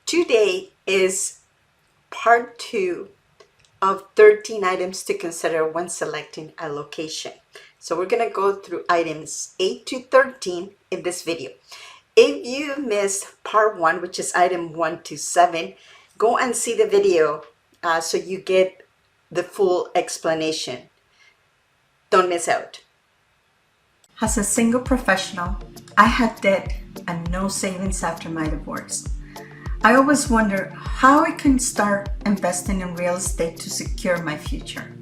Today is part 2 of 13 items to consider when selecting a location. So we're going to go through items 8 to 13 in this video. If you missed part 1, which is item 1 to 7, go and see the video so you get the full explanation. Don't miss out. As a single professional, I had debt and no savings after my divorce. I always wonder how I can start investing in real estate to secure my future.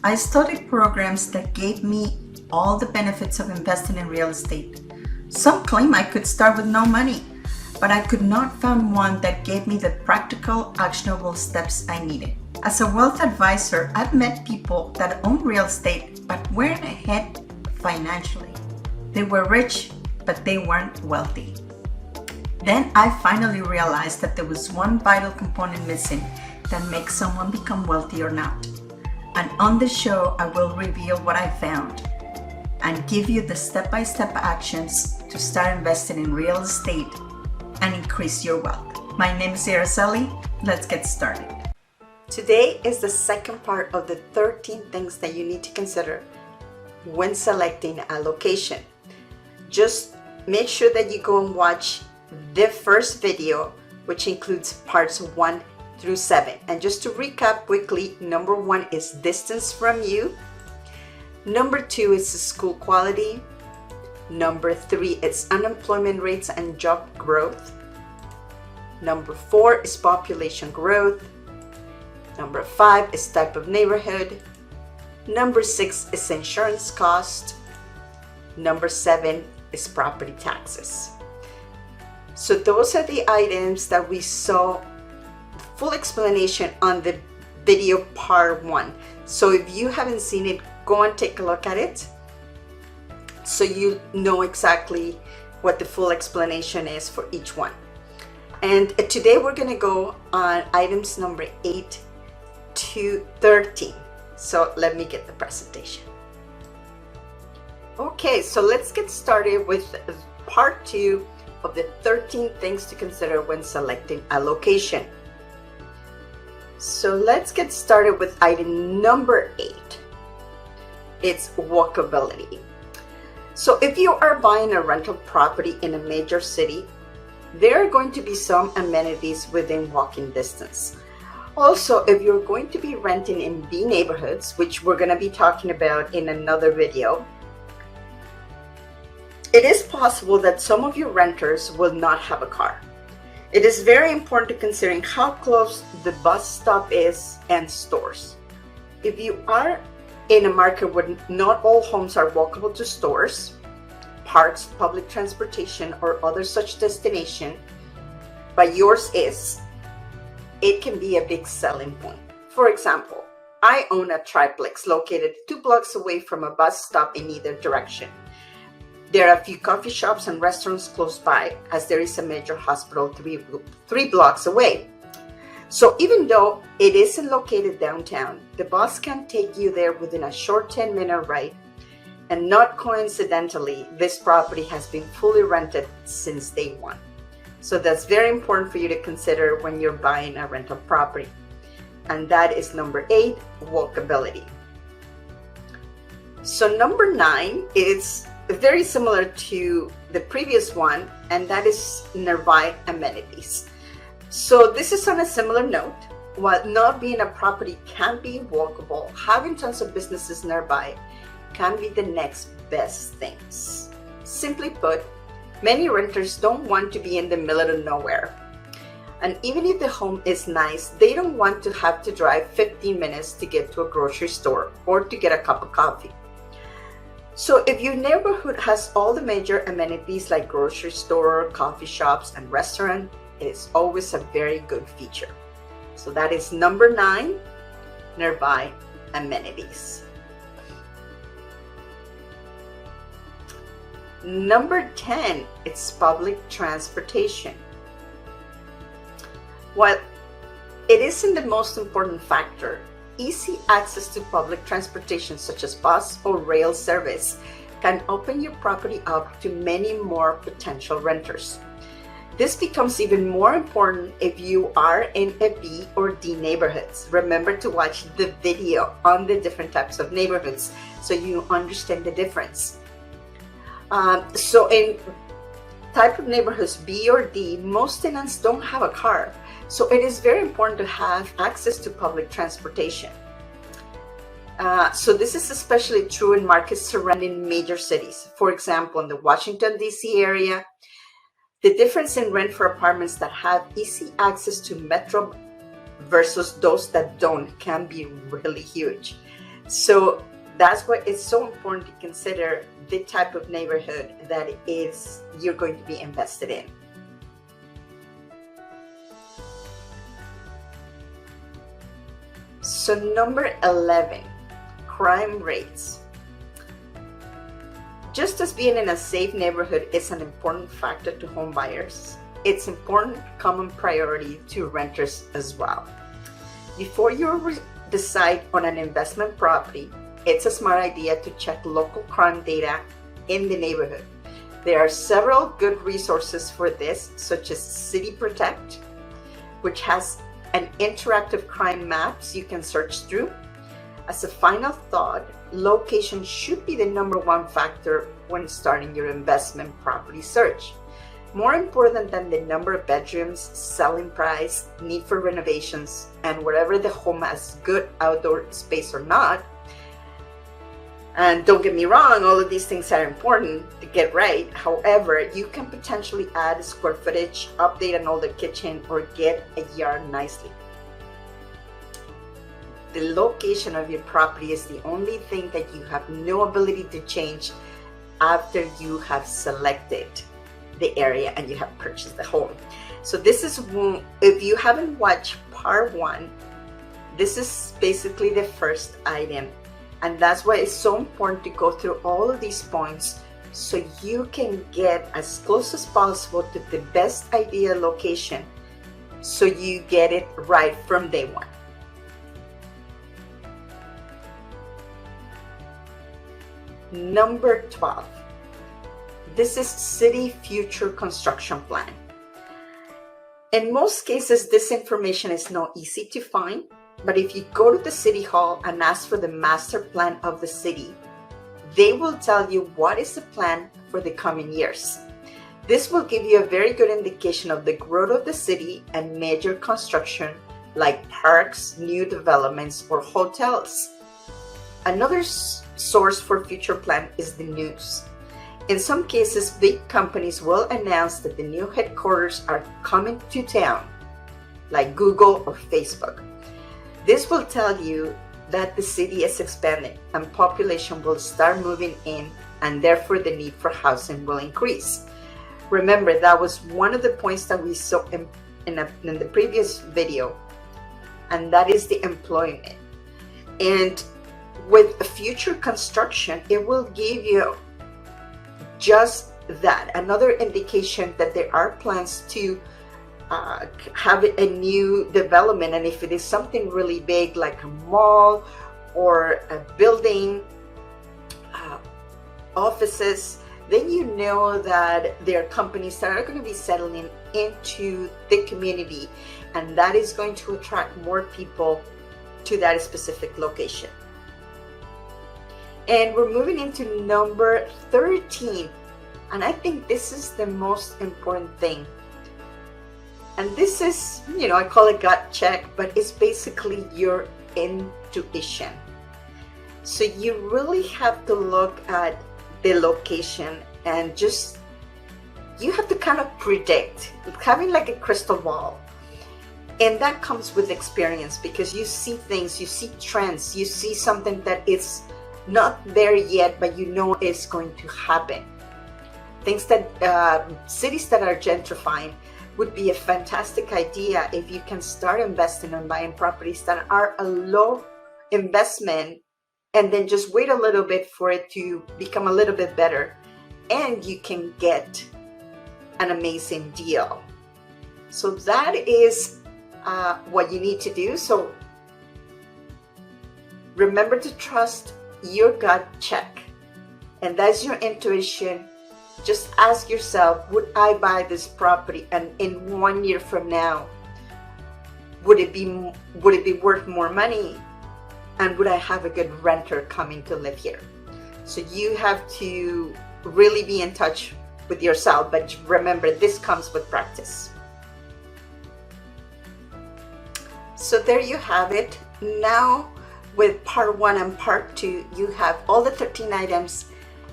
I studied programs that gave me all the benefits of investing in real estate. Some claim I could start with no money, but I could not find one that gave me the practical, actionable steps I needed. As a wealth advisor, I've met people that own real estate but weren't ahead financially. They were rich, but they weren't wealthy. Then I finally realized that there was one vital component missing that makes someone become wealthy or not. And on this show, I will reveal what I found and give you the step-by-step actions to start investing in real estate and increase your wealth. My name is Araceli. Let's get started. Today is the second part of the 13 things that you need to consider when selecting a location. Just make sure that you go and watch the first video, which includes parts 1 through 7. And just to recap quickly, number 1 is distance from you. Number 2 is school quality. Number 3 is unemployment rates and job growth. Number 4 is population growth. Number 5 is type of neighborhood. Number 6 is insurance cost. Number 7 is property taxes. So those are the items that we saw full explanation on the video part 1. So if you haven't seen it, go and take a look at it so you know exactly what the full explanation is for each one. And today we're going to go on items number 8 to 13. So let me get the presentation. Okay, so let's get started with part 2 of the 13 things to consider when selecting a location. So let's get started with item number 8. It's walkability. So if you are buying a rental property in a major city, there are going to be some amenities within walking distance. Also, if you're going to be renting in B neighborhoods, which we're going to be talking about in another video, it is possible that some of your renters will not have a car. It is very important to considering how close the bus stop is and stores. If you are in a market where not all homes are walkable to stores, parks, public transportation, or other such destination, but yours is, it can be a big selling point. For example, I own a triplex located 2 blocks away from a bus stop in either direction. There are a few coffee shops and restaurants close by, as there is a major hospital 3 blocks away. So even though it isn't located downtown, the bus can take you there within a short 10-minute ride. And not coincidentally, this property has been fully rented since day 1. So that's very important for you to consider when you're buying a rental property. And that is number 8, walkability. So number 9 is very similar to the previous one, and that is nearby amenities. So this is on a similar note. While not being a property can be walkable, having tons of businesses nearby can be the next best things. Simply put, many renters don't want to be in the middle of nowhere. And even if the home is nice, they don't want to have to drive 15 minutes to get to a grocery store or to get a cup of coffee. So if your neighborhood has all the major amenities like grocery store, coffee shops, and restaurant, it is always a very good feature. So that is number 9, nearby amenities. Number 10, it's public transportation. While it isn't the most important factor, easy access to public transportation such as bus or rail service can open your property up to many more potential renters. This becomes even more important if you are in a B or D neighborhoods. Remember to watch the video on the different types of neighborhoods so you understand the difference. So in type of neighborhoods B or D, most tenants don't have a car. So it is very important to have access to public transportation. So this is especially true in markets surrounding major cities. For example, in the Washington, D.C. area, the difference in rent for apartments that have easy access to metro versus those that don't can be really huge. So that's why it's so important to consider the type of neighborhood that you're going to be invested in. So number 11, crime rates. Just as being in a safe neighborhood is an important factor to home buyers, it's important common priority to renters as well. Before you decide on an investment property, it's a smart idea to check local crime data in the neighborhood. There are several good resources for this, such as City Protect, which has an interactive crime maps you can search through. As a final thought, location should be the number one factor when starting your investment property search. More important than the number of bedrooms, selling price, need for renovations, and wherever the home has good outdoor space or not. And don't get me wrong, all of these things are important to get right. However, you can potentially add square footage, update an older kitchen, or get a yard nicely. The location of your property is the only thing that you have no ability to change after you have selected the area and you have purchased the home. So this is, if you haven't watched part 1, this is basically the first item. And that's why it's so important to go through all of these points so you can get as close as possible to the best ideal location so you get it right from day one. Number 12. This is City Future Construction Plan. In most cases, this information is not easy to find, but if you go to the City Hall and ask for the master plan of the city, they will tell you what is the plan for the coming years. This will give you a very good indication of the growth of the city and major construction like parks, new developments, or hotels. Another source for future plan is the news. In some cases, big companies will announce that the new headquarters are coming to town, like Google or Facebook. This will tell you that the city is expanding and population will start moving in, and therefore the need for housing will increase. Remember, that was one of the points that we saw in the previous video, and that is the employment. And with a future construction, it will give you just that, another indication that there are plans to have a new development. And if it is something really big like a mall or a building, offices, then you know that there are companies that are going to be settling into the community, and that is going to attract more people to that specific location. And we're moving into number 13, and I think this is the most important thing. And this is, I call it gut check, but it's basically your intuition. So you really have to look at the location and you have to kind of predict, having like a crystal ball. And that comes with experience, because you see things, you see trends, you see something that is not there yet, but you know it's going to happen. Things that, cities that are gentrifying would be a fantastic idea if you can start investing and buying properties that are a low investment, and then just wait a little bit for it to become a little bit better, and you can get an amazing deal. So that is what you need to do. So remember to trust your gut check, and that's your intuition just ask yourself, would I buy this property and in 1 year from now, would it be worth more money? And would I have a good renter coming to live here? So you have to really be in touch with yourself, but remember, this comes with practice. So there you have it. Now with part 1 and part 2, you have all the 13 items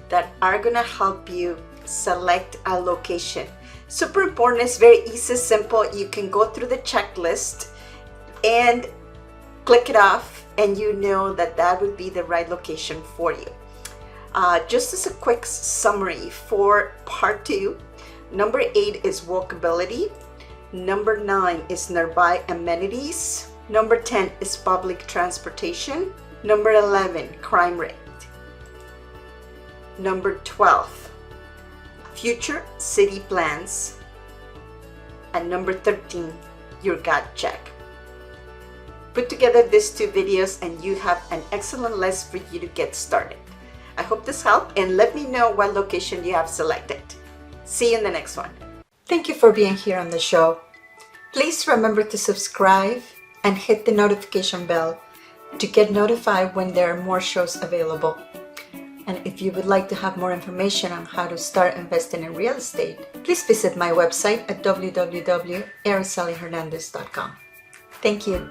that are gonna help you select a location. Super important, it's very easy, simple. You can go through the checklist and click it off, and you know that that would be the right location for you. Just as a quick summary for part 2, number 8 is walkability. Number 9 is nearby amenities. Number 10 is public transportation. Number 11, crime rate. Number 12, future city plans. And number 13, your gut check. Put together these 2 videos and you have an excellent list for you to get started. I hope this helped, and let me know what location you have selected. See you in the next one. Thank you for being here on the show. Please remember to subscribe and hit the notification bell to get notified when there are more shows available. And if you would like to have more information on how to start investing in real estate, please visit my website at www.aracelihernandez.com. Thank you.